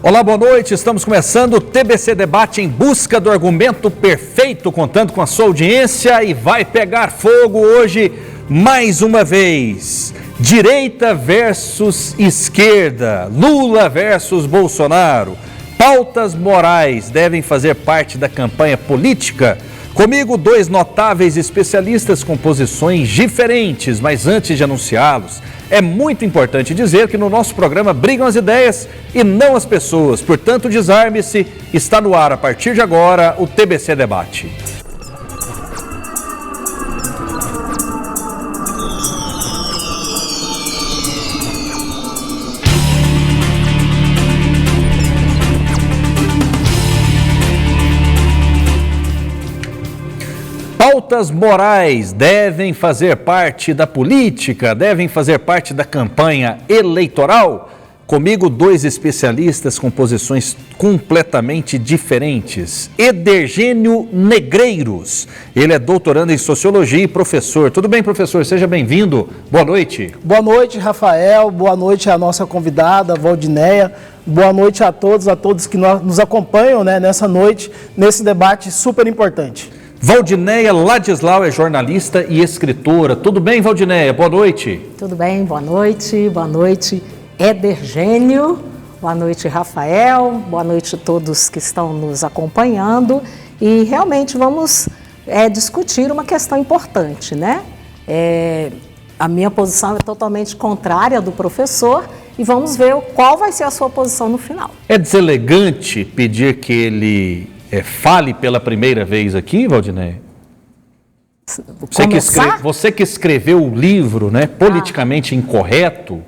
Olá, boa noite. Estamos começando o TBC Debate em busca do argumento perfeito, contando com a sua audiência e vai pegar fogo hoje mais uma vez. Direita versus esquerda, Lula versus Bolsonaro. Pautas morais devem fazer parte da campanha política? Comigo, dois notáveis especialistas com posições diferentes, mas antes de anunciá-los, é muito importante dizer que no nosso programa brigam as ideias e não as pessoas. Portanto, desarme-se, está no ar a partir de agora o TBC Debate. Pautas morais devem fazer parte da política, devem fazer parte da campanha eleitoral? Comigo, dois especialistas com posições completamente diferentes. Edergênio Negreiros, ele é doutorando em Sociologia e professor. Tudo bem, professor? Seja bem-vindo. Boa noite. Boa noite, Rafael. Boa noite à nossa convidada, Valdinéia. Boa noite a todos que nos acompanham, nessa noite, nesse debate super importante. Valdinéia Ladislau é jornalista e escritora. Tudo bem, Valdinéia? Boa noite. Tudo bem, boa noite. Boa noite, Edergênio. Boa noite, Rafael. Boa noite a todos que estão nos acompanhando. E realmente vamos discutir uma questão importante, né? A minha posição é totalmente contrária do professor e vamos ver qual vai ser a sua posição no final. É deselegante pedir que ele fale pela primeira vez aqui, Valdinéia? Você que escreveu o livro, né, Politicamente Incorreto,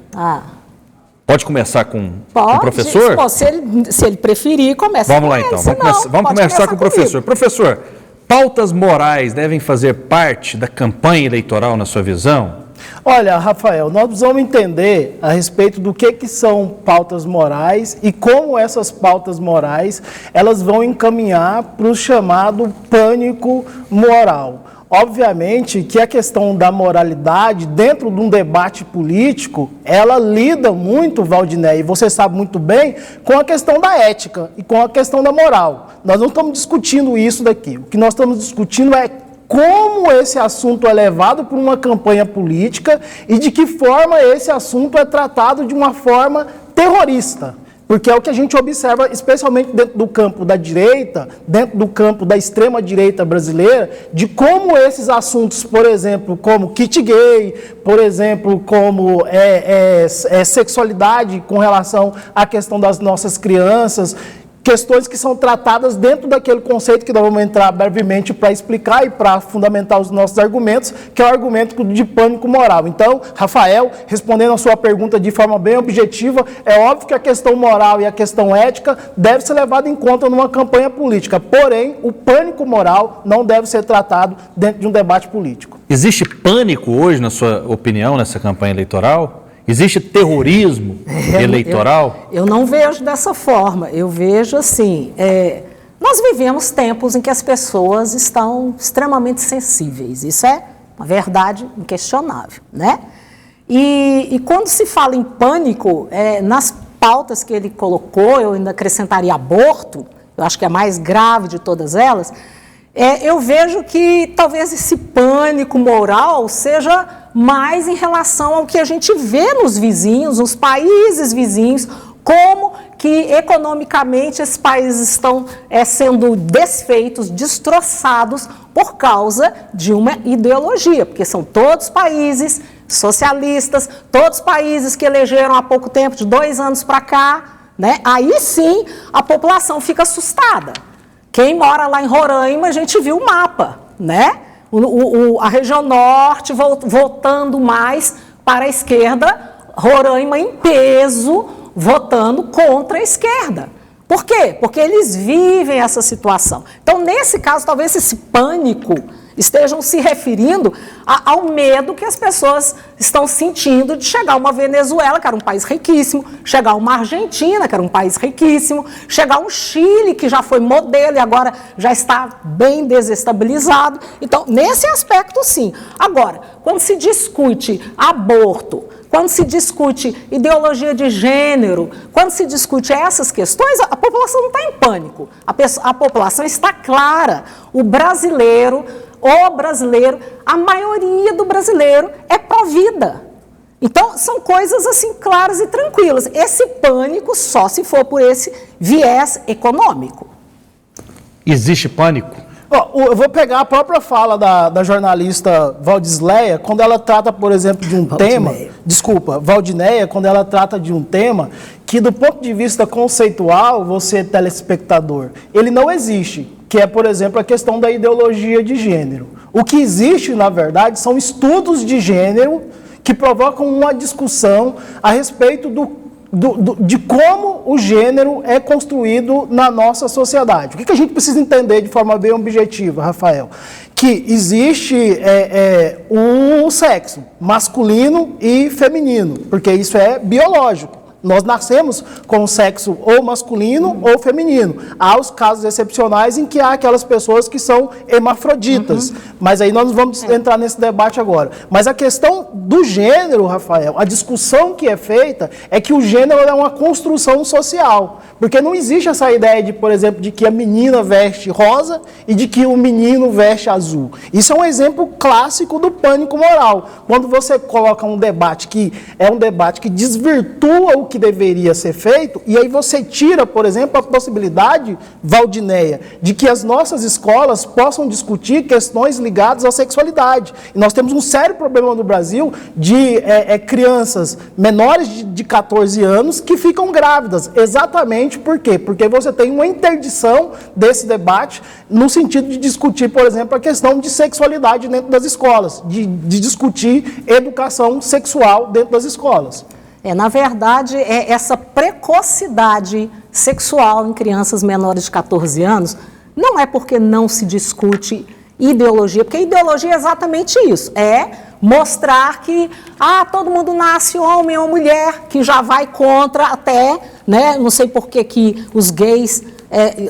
pode começar com o professor? Pode, se ele preferir, começa com ele. Vamos lá então, vamos começar com o professor. Professor, pautas morais devem fazer parte da campanha eleitoral na sua visão? Olha, Rafael, nós vamos entender a respeito do que são pautas morais e como essas pautas morais elas vão encaminhar para o chamado pânico moral. Obviamente que a questão da moralidade dentro de um debate político, ela lida muito, Valdinéia, e você sabe muito bem, com a questão da ética e com a questão da moral. Nós não estamos discutindo isso daqui. O que nós estamos discutindo é como esse assunto é levado por uma campanha política e de que forma esse assunto é tratado de uma forma terrorista. Porque é o que a gente observa, especialmente dentro do campo da direita, dentro do campo da extrema-direita brasileira, de como esses assuntos, por exemplo, como kit gay, por exemplo, como sexualidade com relação à questão das nossas crianças, questões que são tratadas dentro daquele conceito que nós vamos entrar brevemente para explicar e para fundamentar os nossos argumentos, que é o argumento de pânico moral. Então, Rafael, respondendo a sua pergunta de forma bem objetiva, é óbvio que a questão moral e a questão ética deve ser levada em conta numa campanha política, porém, o pânico moral não deve ser tratado dentro de um debate político. Existe pânico hoje, na sua opinião, nessa campanha eleitoral? Existe terrorismo eleitoral? Eu não vejo dessa forma. Eu vejo assim, nós vivemos tempos em que as pessoas estão extremamente sensíveis. Isso é uma verdade inquestionável, né? E quando se fala em pânico, nas pautas que ele colocou, eu ainda acrescentaria aborto, eu acho que é a mais grave de todas elas, eu vejo que talvez esse pânico moral seja mais em relação ao que a gente vê nos vizinhos, nos países vizinhos, como que economicamente esses países estão sendo desfeitos, destroçados por causa de uma ideologia, porque são todos países socialistas, todos países que elegeram há pouco tempo, de 2 anos para cá, né? Aí sim a população fica assustada. Quem mora lá em Roraima, a gente viu o mapa, né? A região norte votando mais para a esquerda, Roraima em peso, votando contra a esquerda. Por quê? Porque eles vivem essa situação. Então, nesse caso, talvez esse pânico estejam se referindo ao medo que as pessoas estão sentindo de chegar a uma Venezuela, que era um país riquíssimo, chegar a uma Argentina, que era um país riquíssimo, chegar a um Chile, que já foi modelo e agora já está bem desestabilizado. Então, nesse aspecto, sim. Agora, quando se discute aborto, quando se discute ideologia de gênero, quando se discute essas questões, a população não está em pânico, a população está clara. O brasileiro, a maioria do brasileiro é pró-vida. Então, são coisas assim claras e tranquilas. Esse pânico só se for por esse viés econômico. Existe pânico? Eu vou pegar a própria fala da jornalista Valdisleia, quando ela trata, por exemplo, de um tema... Valdineia, quando ela trata de um tema que, do ponto de vista conceitual, você, telespectador, ele não existe, que é, por exemplo, a questão da ideologia de gênero. O que existe, na verdade, são estudos de gênero que provocam uma discussão a respeito de como o gênero é construído na nossa sociedade. O que a gente precisa entender de forma bem objetiva, Rafael? Que existe um sexo masculino e feminino, porque isso é biológico. Nós nascemos com o sexo ou masculino ou feminino. Há os casos excepcionais em que há aquelas pessoas que são hermafroditas. Mas aí nós não vamos entrar nesse debate agora. Mas a questão do gênero, Rafael, a discussão que é feita é que o gênero é uma construção social. Porque não existe essa ideia de, por exemplo, de que a menina veste rosa e de que o menino veste azul. Isso é um exemplo clássico do pânico moral. Quando você coloca um debate que é um debate que desvirtua o que deveria ser feito, e aí você tira, por exemplo, a possibilidade, Valdineia, de que as nossas escolas possam discutir questões ligadas à sexualidade. E nós temos um sério problema no Brasil de crianças menores de 14 anos que ficam grávidas. Exatamente por quê? Porque você tem uma interdição desse debate no sentido de discutir, por exemplo, a questão de sexualidade dentro das escolas, de discutir educação sexual dentro das escolas. Na verdade, essa precocidade sexual em crianças menores de 14 anos não é porque não se discute ideologia, porque ideologia é exatamente isso, é mostrar que todo mundo nasce homem ou mulher, que já vai contra até, né, não sei por que os gays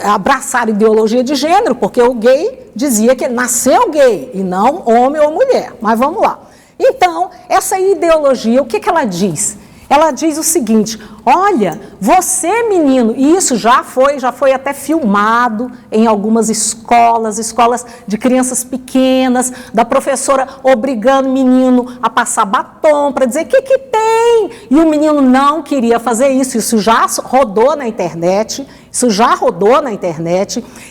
abraçaram ideologia de gênero, porque o gay dizia que nasceu gay e não homem ou mulher, mas vamos lá. Então, essa ideologia, o que ela diz? Ela diz o seguinte: olha, você menino, e isso já foi até filmado em algumas escolas de crianças pequenas, da professora obrigando o menino a passar batom para dizer o que tem, e o menino não queria fazer isso já rodou na internet,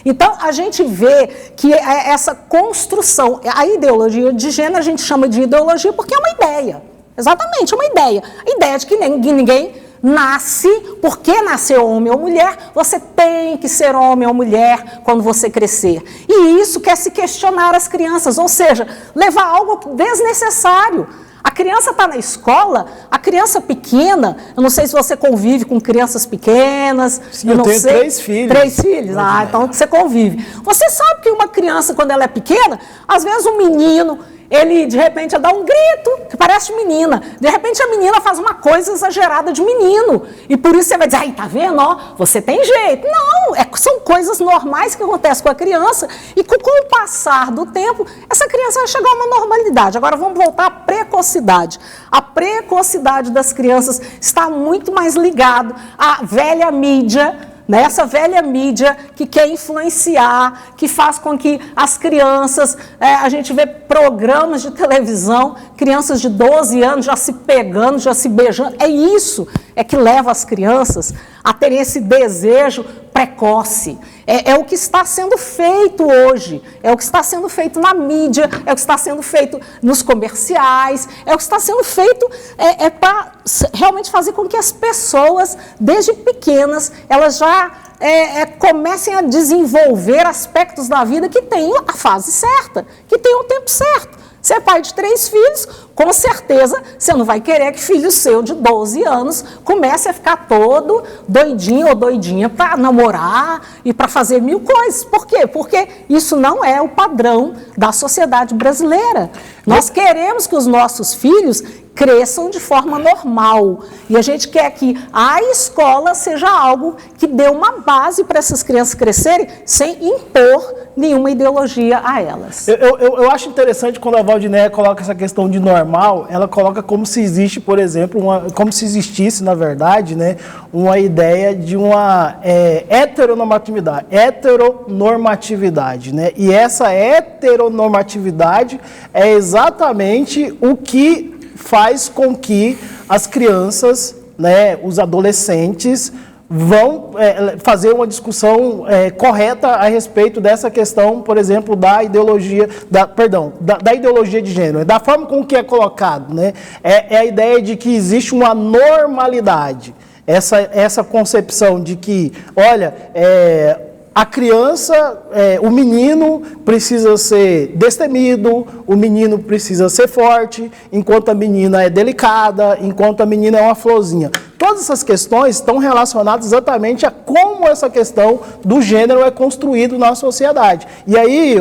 Então, a gente vê que essa construção, a ideologia de gênero, a gente chama de ideologia porque é uma ideia. Exatamente, uma ideia. A ideia de que ninguém nasce, porque nasceu homem ou mulher, você tem que ser homem ou mulher quando você crescer. E isso quer se questionar as crianças, ou seja, levar algo desnecessário. A criança está na escola, a criança pequena, eu não sei se você convive com crianças pequenas. Sim, eu tenho 3 filhos. 3 filhos? Então você convive. Você sabe que uma criança, quando ela é pequena, às vezes um menino, ele de repente dá um grito, que parece menina. De repente a menina faz uma coisa exagerada de menino. E por isso você vai dizer, tá vendo? Você tem jeito. Não, são coisas normais que acontecem com a criança. E com o passar do tempo, essa criança vai chegar a uma normalidade. Agora vamos voltar à precocidade. A precocidade das crianças está muito mais ligado à velha mídia, essa velha mídia que quer influenciar, que faz com que as crianças, a gente vê programas de televisão, crianças de 12 anos já se pegando, já se beijando. Isso que leva as crianças a terem esse desejo precoce. É o que está sendo feito hoje, é o que está sendo feito na mídia, é o que está sendo feito nos comerciais, é o que está sendo feito para realmente fazer com que as pessoas, desde pequenas, elas já comecem a desenvolver aspectos da vida que tenham a fase certa, que tenham o tempo certo. Você é pai de 3 filhos, com certeza você não vai querer que filho seu de 12 anos comece a ficar todo doidinho ou doidinha para namorar e para fazer 1000 coisas. Por quê? Porque isso não é o padrão da sociedade brasileira. Nós queremos que os nossos filhos cresçam de forma normal. E a gente quer que a escola seja algo que dê uma base para essas crianças crescerem sem impor nenhuma ideologia a elas. Eu acho interessante quando a Valdinéia coloca essa questão de normal, ela coloca como se existe, por exemplo, como se existisse, na verdade, né, uma ideia de uma heteronormatividade, né? E essa heteronormatividade é exatamente o que faz com que as crianças, né, os adolescentes, vão fazer uma discussão correta a respeito dessa questão, por exemplo, da ideologia, da ideologia de gênero, da forma com que é colocado, né? É a ideia de que existe uma normalidade, essa concepção de que, olha, a criança, o menino precisa ser destemido, o menino precisa ser forte, enquanto a menina é delicada, enquanto a menina é uma florzinha. Todas essas questões estão relacionadas exatamente a como essa questão do gênero é construído na sociedade. E aí,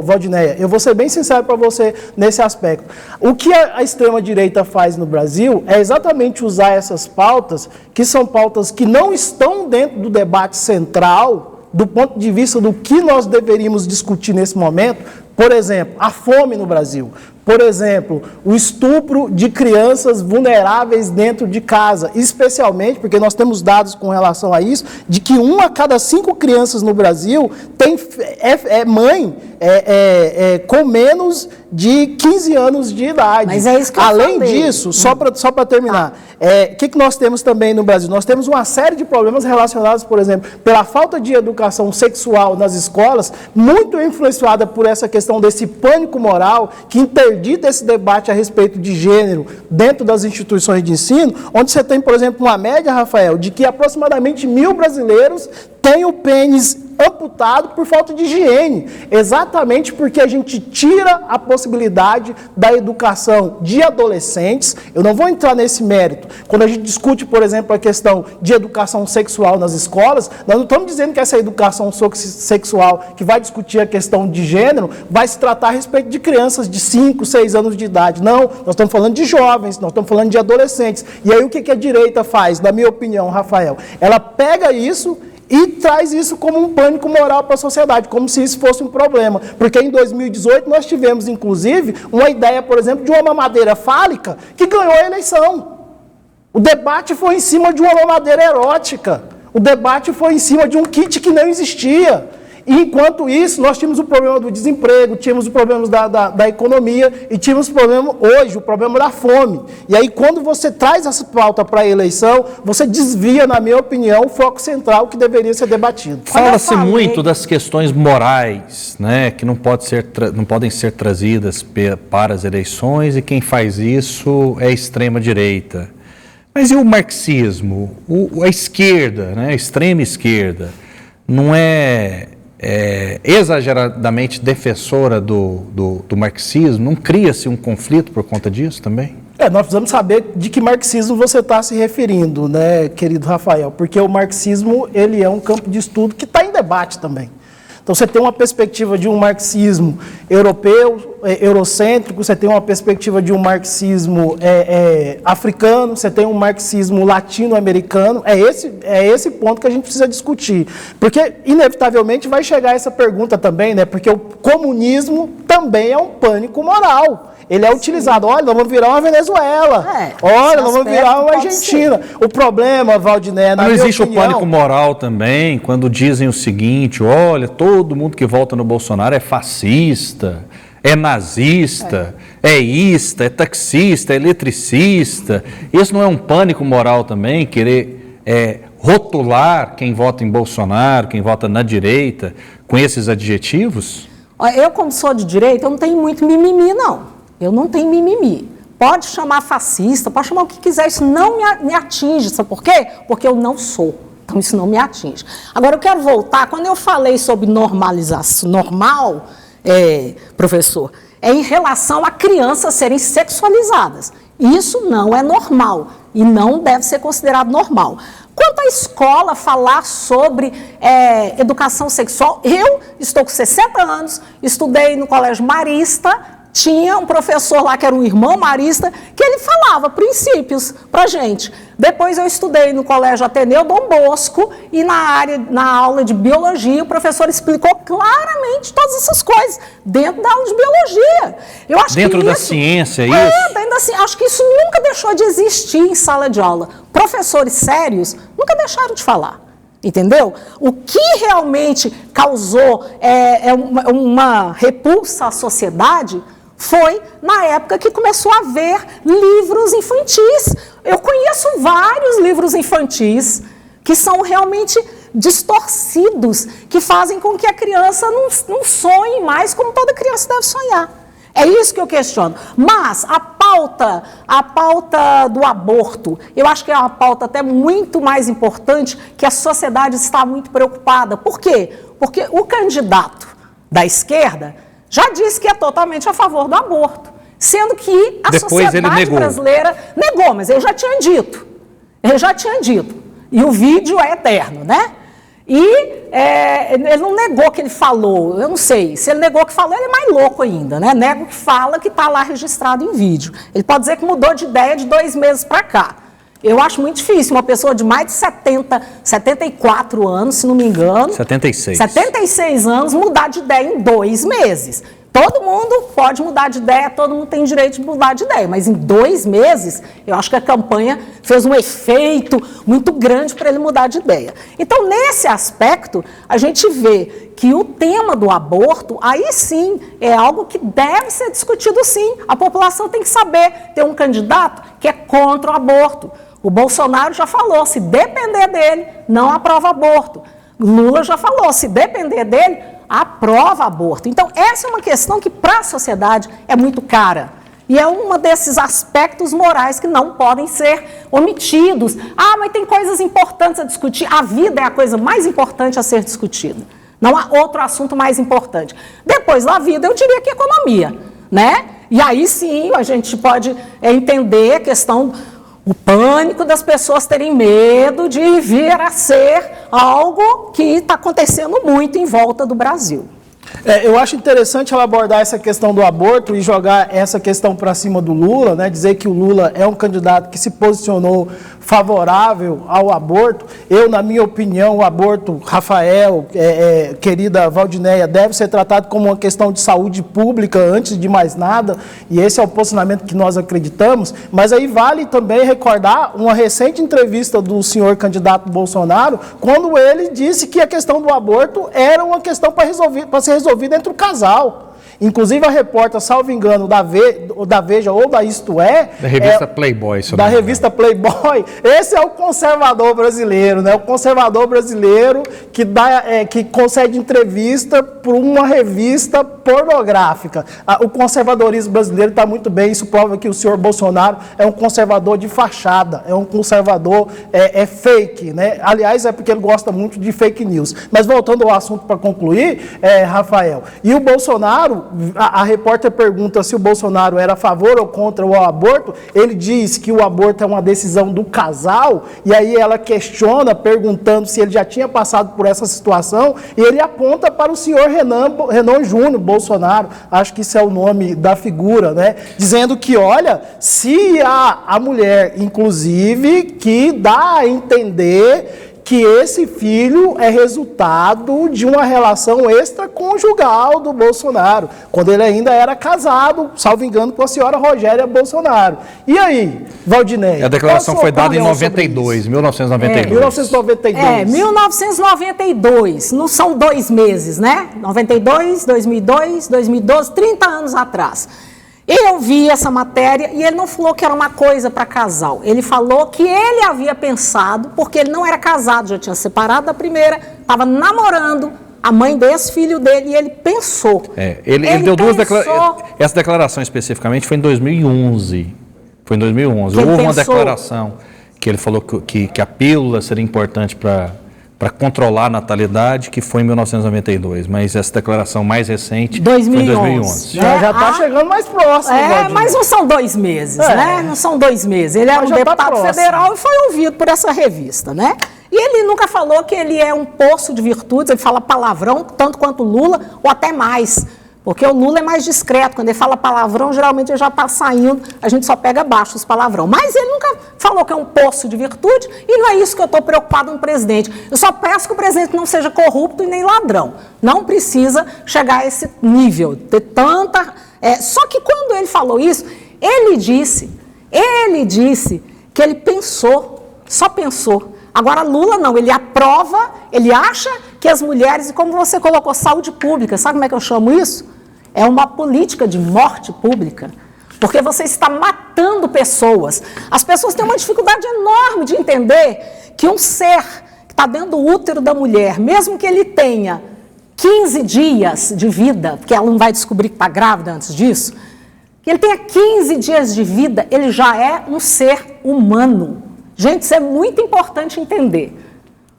Valdinéia, eu vou ser bem sincero para você nesse aspecto. O que a extrema-direita faz no Brasil é exatamente usar essas pautas, que são pautas que não estão dentro do debate central, do ponto de vista do que nós deveríamos discutir nesse momento. Por exemplo, a fome no Brasil. Por exemplo, o estupro de crianças vulneráveis dentro de casa, especialmente porque nós temos dados com relação a isso, de que 1 a cada 5 crianças no Brasil é mãe com menos de 15 anos de idade. Mas é isso que eu Além falei. disso, só para terminar, o que nós temos também no Brasil? Nós temos uma série de problemas relacionados, por exemplo, pela falta de educação sexual nas escolas, muito influenciada por essa questão desse pânico moral que interdita esse debate a respeito de gênero dentro das instituições de ensino, onde você tem, por exemplo, uma média, Rafael, de que aproximadamente 1.000 brasileiros têm o pênis amputado por falta de higiene, exatamente porque a gente tira a possibilidade da educação de adolescentes. Eu não vou entrar nesse mérito. Quando a gente discute, por exemplo, a questão de educação sexual nas escolas, nós não estamos dizendo que essa educação sexual que vai discutir a questão de gênero vai se tratar a respeito de crianças de 5, 6 anos de idade. Não, nós estamos falando de jovens, nós estamos falando de adolescentes. E aí o que a direita faz, na minha opinião, Rafael? Ela pega isso e traz isso como um pânico moral para a sociedade, como se isso fosse um problema. Porque em 2018 nós tivemos, inclusive, uma ideia, por exemplo, de uma mamadeira fálica que ganhou a eleição. O debate foi em cima de uma mamadeira erótica. O debate foi em cima de um kit que não existia. E, enquanto isso, nós tínhamos o problema do desemprego, tínhamos o problema da economia e tínhamos o problema, hoje, o problema da fome. E aí, quando você traz essa pauta para a eleição, você desvia, na minha opinião, o foco central que deveria ser debatido. Fala-se muito das questões morais, né, que não podem ser trazidas para as eleições, e quem faz isso é a extrema-direita. Mas e o marxismo? A esquerda, né, a extrema esquerda, não é exageradamente defensora do marxismo? Não cria-se um conflito por conta disso também? Nós precisamos saber de que marxismo você está se referindo, né, querido Rafael, porque o marxismo ele é um campo de estudo que está em debate também. Então você tem uma perspectiva de um marxismo europeu, eurocêntrico, você tem uma perspectiva de um marxismo africano, você tem um marxismo latino-americano. É esse ponto que a gente precisa discutir. Porque, inevitavelmente, vai chegar essa pergunta também, né? Porque o comunismo também é um pânico moral. Ele é utilizado, olha, nós vamos virar uma Venezuela, olha, nós vamos virar uma Argentina. O problema, Valdinéia, na minha opinião... Não existe o pânico moral também, quando dizem o seguinte, olha, todo mundo que vota no Bolsonaro é fascista, é nazista, é ista, é taxista, é eletricista. Isso não é um pânico moral também, querer rotular quem vota em Bolsonaro, quem vota na direita, com esses adjetivos? Eu, como sou de direita, eu não tenho muito mimimi, não. Eu não tenho mimimi. Pode chamar fascista, pode chamar o que quiser, isso não me atinge. Sabe por quê? Porque eu não sou. Então, isso não me atinge. Agora, eu quero voltar, quando eu falei sobre normalização, normal, professor, é em relação a crianças serem sexualizadas. Isso não é normal e não deve ser considerado normal. Quanto à escola falar sobre educação sexual, eu estou com 60 anos, estudei no Colégio Marista, tinha um professor lá que era um irmão marista, que ele falava princípios pra gente. Depois eu estudei no Colégio Ateneu Dom Bosco e na aula de biologia o professor explicou claramente todas essas coisas dentro da aula de biologia. Eu acho dentro que da isso, ciência, isso? Dentro da ciência. Acho que isso nunca deixou de existir em sala de aula. Professores sérios nunca deixaram de falar. Entendeu? O que realmente causou uma repulsa à sociedade foi na época que começou a haver livros infantis. Eu conheço vários livros infantis que são realmente distorcidos, que fazem com que a criança não sonhe mais como toda criança deve sonhar. É isso que eu questiono. Mas a pauta do aborto, eu acho que é uma pauta até muito mais importante, que a sociedade está muito preocupada. Por quê? Porque o candidato da esquerda já disse que é totalmente a favor do aborto, sendo que a sociedade brasileira negou, mas ele já tinha dito. E o vídeo é eterno, né? E ele não negou que ele falou, eu não sei, se ele negou que falou, ele é mais louco ainda, né? Nega o que fala, que está lá registrado em vídeo. Ele pode dizer que mudou de ideia de 2 meses para cá. Eu acho muito difícil uma pessoa de mais de 74 anos, se não me engano. 76 anos, mudar de ideia em 2 meses. Todo mundo pode mudar de ideia, todo mundo tem direito de mudar de ideia, mas em 2 meses, eu acho que a campanha fez um efeito muito grande para ele mudar de ideia. Então, nesse aspecto, a gente vê que o tema do aborto, aí sim, é algo que deve ser discutido sim. A população tem que saber, ter um candidato que é contra o aborto. O Bolsonaro já falou, se depender dele, não aprova aborto. Lula já falou, se depender dele, aprova aborto. Então, essa é uma questão que para a sociedade é muito cara. E é um desses aspectos morais que não podem ser omitidos. Ah, mas tem coisas importantes a discutir. A vida é a coisa mais importante a ser discutida. Não há outro assunto mais importante. Depois da vida, eu diria que economia, né? E aí sim, a gente pode entender a questão, o pânico das pessoas terem medo de vir a ser algo que está acontecendo muito em volta do Brasil. Eu acho interessante ela abordar essa questão do aborto e jogar essa questão para cima do Lula, né? Dizer que o Lula é um candidato que se posicionou favorável ao aborto. Eu, na minha opinião, o aborto, Rafael, querida Valdinéia, deve ser tratado como uma questão de saúde pública antes de mais nada, e esse é o posicionamento que nós acreditamos. Mas aí vale também recordar uma recente entrevista do senhor candidato Bolsonaro, quando ele disse que a questão do aborto era uma questão para ser resolvida entre o casal. Inclusive a repórter, salvo engano, da Veja ou da Isto É... Da revista Playboy. Da revista Playboy. Esse é o conservador brasileiro, né? O conservador brasileiro que concede entrevista por uma revista pornográfica. O conservadorismo brasileiro está muito bem, isso prova que o senhor Bolsonaro é um conservador de fachada, é um conservador fake, né? Aliás, é porque ele gosta muito de fake news. Mas voltando ao assunto para concluir, Rafael, e o Bolsonaro... A repórter pergunta se o Bolsonaro era a favor ou contra o aborto. Ele diz que o aborto é uma decisão do casal, e aí ela questiona, perguntando se ele já tinha passado por essa situação, e ele aponta para o senhor Renan Júnior Bolsonaro, acho que isso é o nome da figura, né? Dizendo que, olha, se a mulher, inclusive, que dá a entender que esse filho é resultado de uma relação extraconjugal do Bolsonaro, quando ele ainda era casado, salvo engano, com a senhora Rogéria Bolsonaro. E aí, Valdinéia? A declaração foi dada em 1992. 1992. Não são 2 meses, né? 92, 2002, 2012, 30 anos atrás. Eu vi essa matéria e ele não falou que era uma coisa para casal. Ele falou que ele havia pensado, porque ele não era casado, já tinha separado da primeira, estava namorando a mãe desse filho dele e ele pensou. Ele deu 2 declarações. Essa declaração especificamente foi em 2011. Houve uma declaração que ele falou que a pílula seria importante para controlar a natalidade, que foi em 1992, mas essa declaração mais recente foi em 2011. Já está chegando mais próximo. Mas não são 2 meses, né? Não são 2 meses. Ele era um deputado federal e foi ouvido por essa revista, né? E ele nunca falou que ele é um poço de virtudes, ele fala palavrão, tanto quanto Lula, ou até mais. Porque o Lula é mais discreto, quando ele fala palavrão, geralmente ele já está saindo, a gente só pega baixo os palavrão. Mas ele nunca falou que é um poço de virtude, e não é isso que eu estou preocupado no presidente. Eu só peço que o presidente não seja corrupto e nem ladrão. Não precisa chegar a esse nível, ter tanta... Só que quando ele falou isso, ele disse que ele pensou, só pensou. Agora, Lula não, ele aprova, ele acha que as mulheres, e como você colocou, saúde pública, sabe como é que eu chamo isso? É uma política de morte pública, porque você está matando pessoas. As pessoas têm uma dificuldade enorme de entender que um ser que está dentro do útero da mulher, mesmo que ele tenha 15 dias de vida, porque ela não vai descobrir que está grávida antes disso, que ele tenha 15 dias de vida, ele já é um ser humano. Gente, isso é muito importante entender.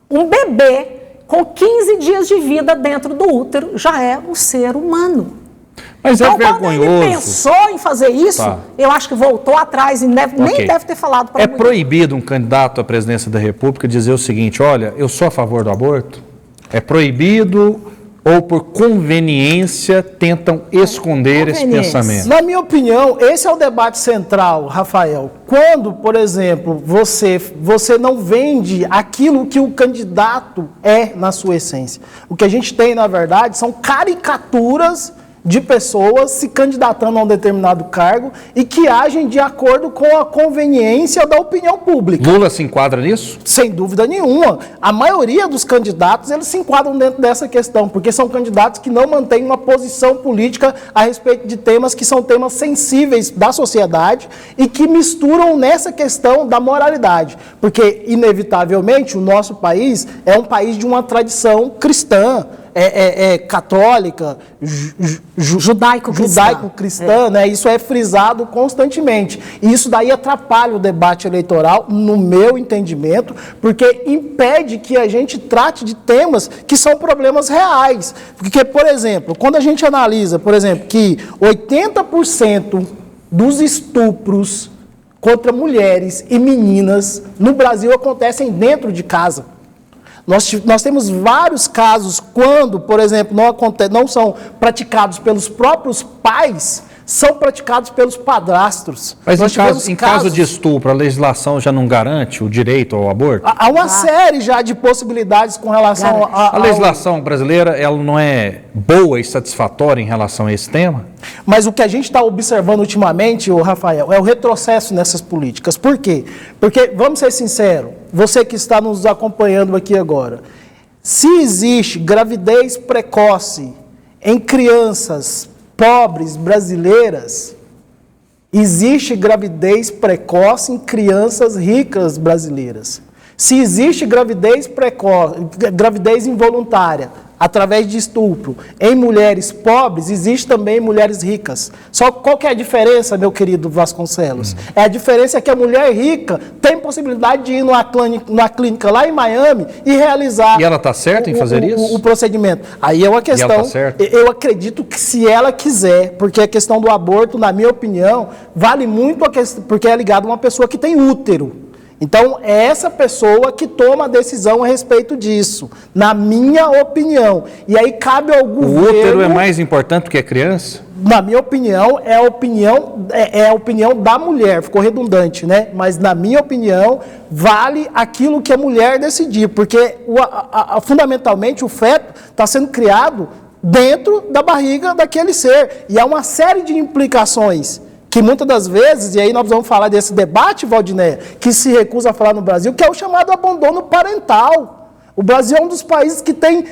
Um bebê com 15 dias de vida dentro do útero já é um ser humano. Mas então, é vergonhoso. Quando ele pensou em fazer isso, eu acho que voltou atrás e nem deve ter falado para a mulher. É proibido um candidato à presidência da República dizer o seguinte: olha, eu sou a favor do aborto? É proibido ou por conveniência tentam esconder esse pensamento? Na minha opinião, esse é o debate central, Rafael. Quando, por exemplo, você não vende aquilo que o candidato é na sua essência. O que a gente tem, na verdade, são caricaturas de pessoas se candidatando a um determinado cargo e que agem de acordo com a conveniência da opinião pública. Lula se enquadra nisso? Sem dúvida nenhuma. A maioria dos candidatos, eles se enquadram dentro dessa questão, porque são candidatos que não mantêm uma posição política a respeito de temas que são temas sensíveis da sociedade e que misturam nessa questão da moralidade. Porque, inevitavelmente, o nosso país é um país de uma tradição cristã, católica, judaico-cristã, né? Isso é frisado constantemente. E isso daí atrapalha o debate eleitoral, no meu entendimento, porque impede que a gente trate de temas que são problemas reais. Porque, por exemplo, quando a gente analisa, por exemplo, que 80% dos estupros contra mulheres e meninas no Brasil acontecem dentro de casa. Nós temos vários casos quando, por exemplo, não são praticados pelos próprios pais, são praticados pelos padrastos. Mas em caso de estupro, a legislação já não garante o direito ao aborto? Há uma série já de possibilidades com relação a legislação brasileira, ela não é boa e satisfatória em relação a esse tema? Mas o que a gente está observando ultimamente, Rafael, é o retrocesso nessas políticas. Por quê? Porque, vamos ser sinceros, você que está nos acompanhando aqui agora, se existe gravidez precoce em crianças pobres brasileiras, existe gravidez precoce em crianças ricas brasileiras. Se existe gravidez precoce, gravidez involuntária, através de estupro, em mulheres pobres, existe também em mulheres ricas. Só qual que é a diferença, meu querido Vasconcelos? A diferença é que a mulher rica tem possibilidade de ir numa clínica lá em Miami e realizar... E ela está certa em fazer isso? O procedimento. Aí é uma questão... E ela tá certa? Eu acredito que se ela quiser, porque a questão do aborto, na minha opinião, vale muito porque é ligado a uma pessoa que tem útero. Então, é essa pessoa que toma a decisão a respeito disso, na minha opinião. E aí cabe ao governo... O útero é mais importante do que a criança? Na minha opinião, é a opinião da mulher, ficou redundante, né? Mas, na minha opinião, vale aquilo que a mulher decidir, porque fundamentalmente o feto está sendo criado dentro da barriga daquele ser. E há uma série de implicações que muitas das vezes, e aí nós vamos falar desse debate, Valdinéia, que se recusa a falar no Brasil, que é o chamado abandono parental. O Brasil é um dos países que tem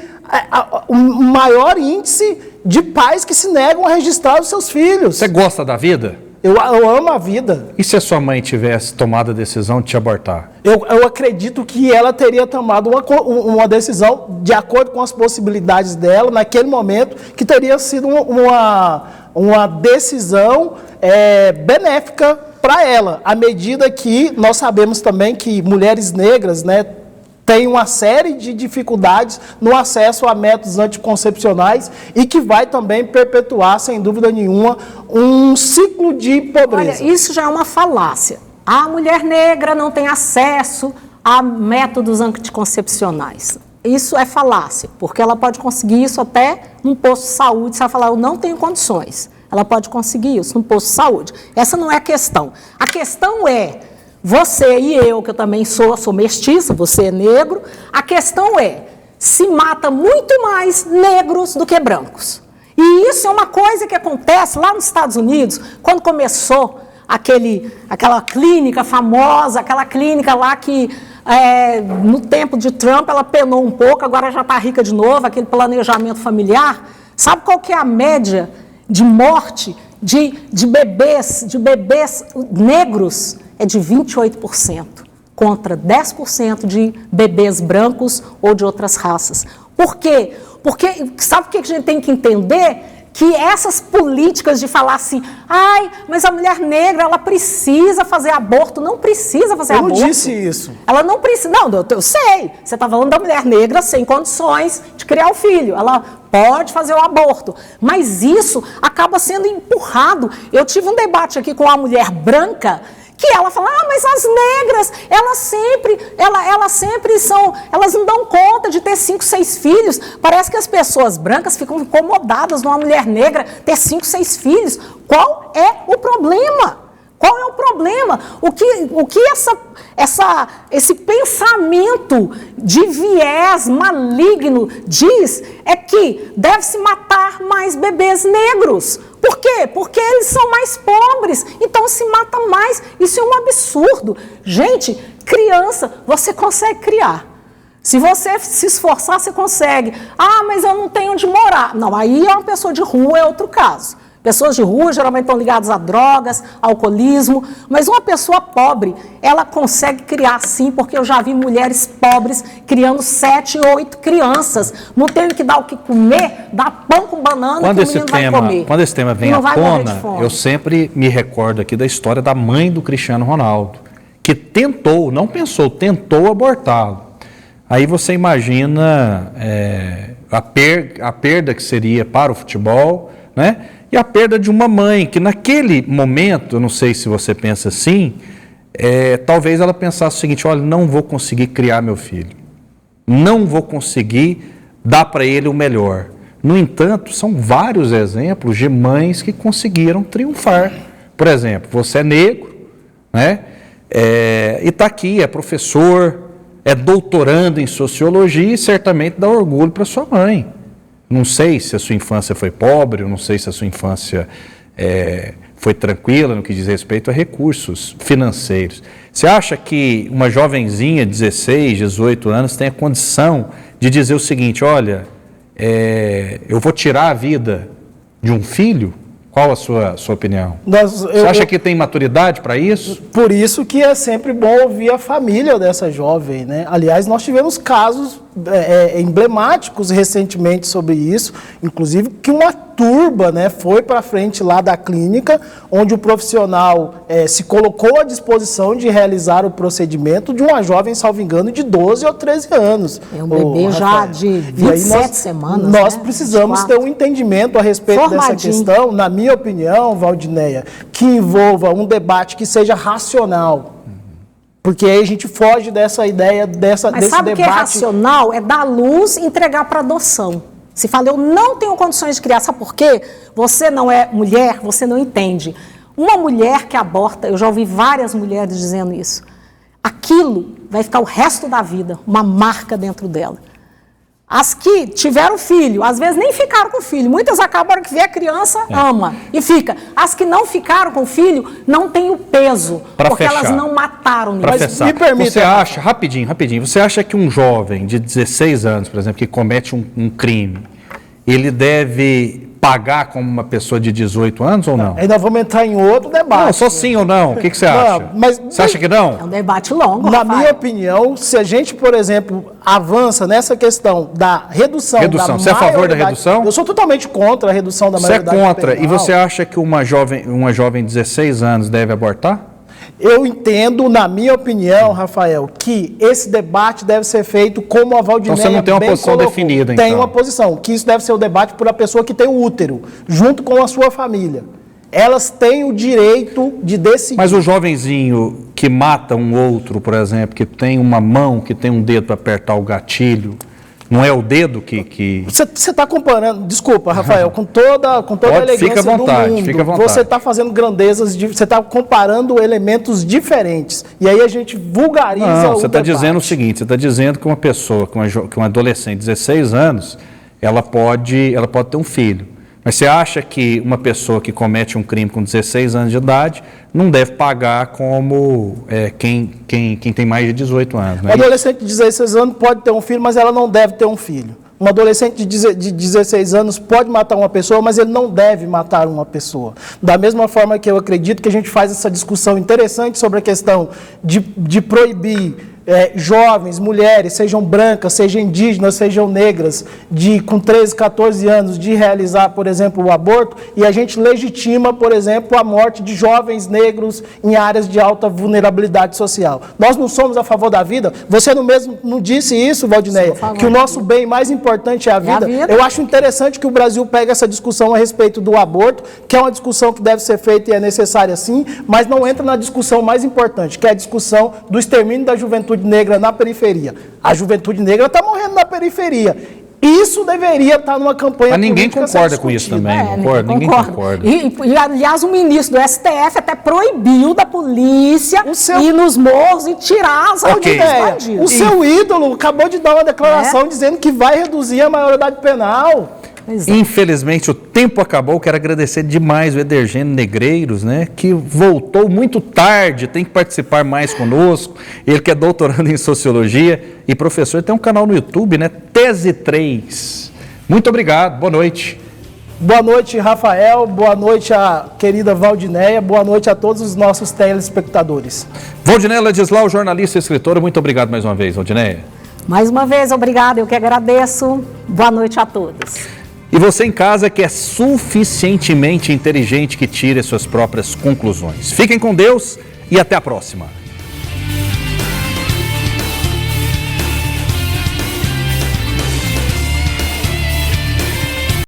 o maior índice de pais que se negam a registrar os seus filhos. Você gosta da vida? Eu amo a vida. E se a sua mãe tivesse tomado a decisão de te abortar? Eu acredito que ela teria tomado uma decisão de acordo com as possibilidades dela, naquele momento, que teria sido uma decisão benéfica para ela, à medida que nós sabemos também que mulheres negras, né, têm uma série de dificuldades no acesso a métodos anticoncepcionais e que vai também perpetuar, sem dúvida nenhuma, um ciclo de pobreza. Olha, isso já é uma falácia. A mulher negra não tem acesso a métodos anticoncepcionais. isso é falácia, porque ela pode conseguir isso até num posto de saúde, se ela falar, eu não tenho condições. Ela pode conseguir isso num posto de saúde. Essa não é a questão. A questão é, você e eu, que eu também sou mestiça, você é negro, a questão é, se mata muito mais negros do que brancos. E isso é uma coisa que acontece lá nos Estados Unidos, quando começou aquela clínica famosa, aquela clínica lá que no tempo de Trump ela penou um pouco, agora já está rica de novo, aquele planejamento familiar. Sabe qual que é a média de morte de bebês negros? É de 28%, contra 10% de bebês brancos ou de outras raças. Por quê? Porque sabe o que a gente tem que entender? Que essas políticas de falar assim, mas a mulher negra, ela precisa fazer aborto, não precisa fazer aborto. Eu não disse isso. Ela não precisa, não, eu sei, você está falando da mulher negra sem condições de criar o filho, ela pode fazer o aborto, mas isso acaba sendo empurrado. Eu tive um debate aqui com uma mulher branca, que ela fala, mas as negras, elas não dão conta de ter 5, 6 filhos. Parece que as pessoas brancas ficam incomodadas numa mulher negra ter 5, 6 filhos. Qual é o problema? Qual é o problema? O que esse pensamento de viés maligno diz é que deve-se matar mais bebês negros. Por quê? Porque eles são mais pobres, então se mata mais. Isso é um absurdo. Gente, criança, você consegue criar. Se você se esforçar, você consegue. Mas eu não tenho onde morar. Não, aí é uma pessoa de rua, é outro caso. Pessoas de rua geralmente estão ligadas a drogas, alcoolismo, mas uma pessoa pobre, ela consegue criar sim, porque eu já vi mulheres pobres criando 7, 8 crianças. Não tem que dar o que comer, dá pão com banana que o menino vai comer. Quando esse tema vem à tona, eu sempre me recordo aqui da história da mãe do Cristiano Ronaldo, que tentou, não pensou, tentou abortá-lo. Aí você imagina a perda que seria para o futebol, né? E a perda de uma mãe, que naquele momento, eu não sei se você pensa assim, talvez ela pensasse o seguinte, olha, não vou conseguir criar meu filho, não vou conseguir dar para ele o melhor. No entanto, são vários exemplos de mães que conseguiram triunfar. Por exemplo, você é negro, né? E está aqui, é professor, é doutorando em sociologia e certamente dá orgulho para sua mãe. Não sei se a sua infância foi pobre, eu não sei se a sua infância foi tranquila no que diz respeito a recursos financeiros. Você acha que uma jovenzinha de 16, 18 anos tem a condição de dizer o seguinte, olha, eu vou tirar a vida de um filho? Qual a sua opinião? Você acha que tem maturidade para isso? Por isso que é sempre bom ouvir a família dessa jovem, né? Aliás, nós tivemos casos emblemáticos recentemente sobre isso, inclusive que uma turba, né, foi para frente lá da clínica, onde o profissional se colocou à disposição de realizar o procedimento de uma jovem, salvo engano, de 12 ou 13 anos. É um bebê já de 27 semanas. Nós precisamos ter um entendimento a respeito dessa questão, na minha opinião, Valdineia, que envolva um debate que seja racional. Porque aí a gente foge dessa ideia, desse debate. Mas sabe o que é racional? É dar luz e entregar para adoção. Se fala, eu não tenho condições de criar, sabe por quê? Você não é mulher, você não entende. Uma mulher que aborta, eu já ouvi várias mulheres dizendo isso, aquilo vai ficar o resto da vida, uma marca dentro dela. As que tiveram filho, às vezes nem ficaram com filho, muitas acabaram que vê a criança, ama e fica. As que não ficaram com filho, não tem o peso, porque elas não mataram ninguém. Mas me permita, você acha, rapidinho, você acha que um jovem de 16 anos, por exemplo, que comete um crime, ele deve pagar como uma pessoa de 18 anos ou não? Ainda vamos entrar em outro debate. Não, só sim ou não. O que você acha? Você acha que não? É um debate longo, Na minha opinião, se a gente, por exemplo, avança nessa questão da redução da maioridade... Você é a favor da redução? Eu sou totalmente contra a redução da maioridade penal. Você é contra. penal. E você acha que uma jovem de 16 anos deve abortar? Eu entendo, na minha opinião, Rafael, que esse debate deve ser feito como a Valdineia Então você não tem uma posição definida, então? Tem uma posição, que isso deve ser o debate por a pessoa que tem o útero, junto com a sua família. Elas têm o direito de decidir. Mas o jovenzinho que mata um outro, por exemplo, que tem uma mão, que tem um dedo para apertar o gatilho, Não é o dedo que... Você está comparando, desculpa, Rafael, com toda a elegância fica à vontade, do mundo. fica à vontade. Você está fazendo grandezas, você está comparando elementos diferentes. E aí a gente vulgariza Não, o você está debate. dizendo o seguinte, você está dizendo que uma pessoa, que uma adolescente de 16 anos, ela pode ter um filho. Mas você acha que uma pessoa que comete um crime com 16 anos de idade não deve pagar como quem tem mais de 18 anos? Né? Uma adolescente de 16 anos pode ter um filho, mas ela não deve ter um filho. Um adolescente de 16 anos pode matar uma pessoa, mas ele não deve matar uma pessoa. Da mesma forma que eu acredito que a gente faz essa discussão interessante sobre a questão de proibir jovens, mulheres, sejam brancas, sejam indígenas, sejam negras, com 13, 14 anos, de realizar, por exemplo, o aborto, e a gente legitima, por exemplo, a morte de jovens negros em áreas de alta vulnerabilidade social. Nós não somos a favor da vida? Você não disse isso, Valdineia, que o nosso bem mais importante é a vida? Eu acho interessante que o Brasil pegue essa discussão a respeito do aborto, que é uma discussão que deve ser feita e é necessária sim, mas não entra na discussão mais importante, que é a discussão do extermínio da juventude negra na periferia. A juventude negra está morrendo na periferia. Isso deveria estar numa campanha. Mas ninguém concorda com isso também, ninguém concorda. E, aliás, o ministro do STF até proibiu da polícia ir nos morros e tirar as armas. O seu ídolo acabou de dar uma declaração dizendo que vai reduzir a maioridade penal. Infelizmente o tempo acabou. Quero agradecer demais o Edergênio Negreiros, né, que voltou muito tarde, tem que participar mais conosco. Ele que é doutorando em Sociologia e professor, tem um canal no YouTube, né, Tese 3. Muito obrigado, boa noite. Boa noite, Rafael, boa noite a querida Valdineia, boa noite a todos os nossos telespectadores. Valdineia Ladislau, jornalista e escritora, muito obrigado mais uma vez, Valdineia. Mais uma vez, obrigado, eu que agradeço. Boa noite a todos. E você em casa que é suficientemente inteligente que tire suas próprias conclusões. Fiquem com Deus e até a próxima.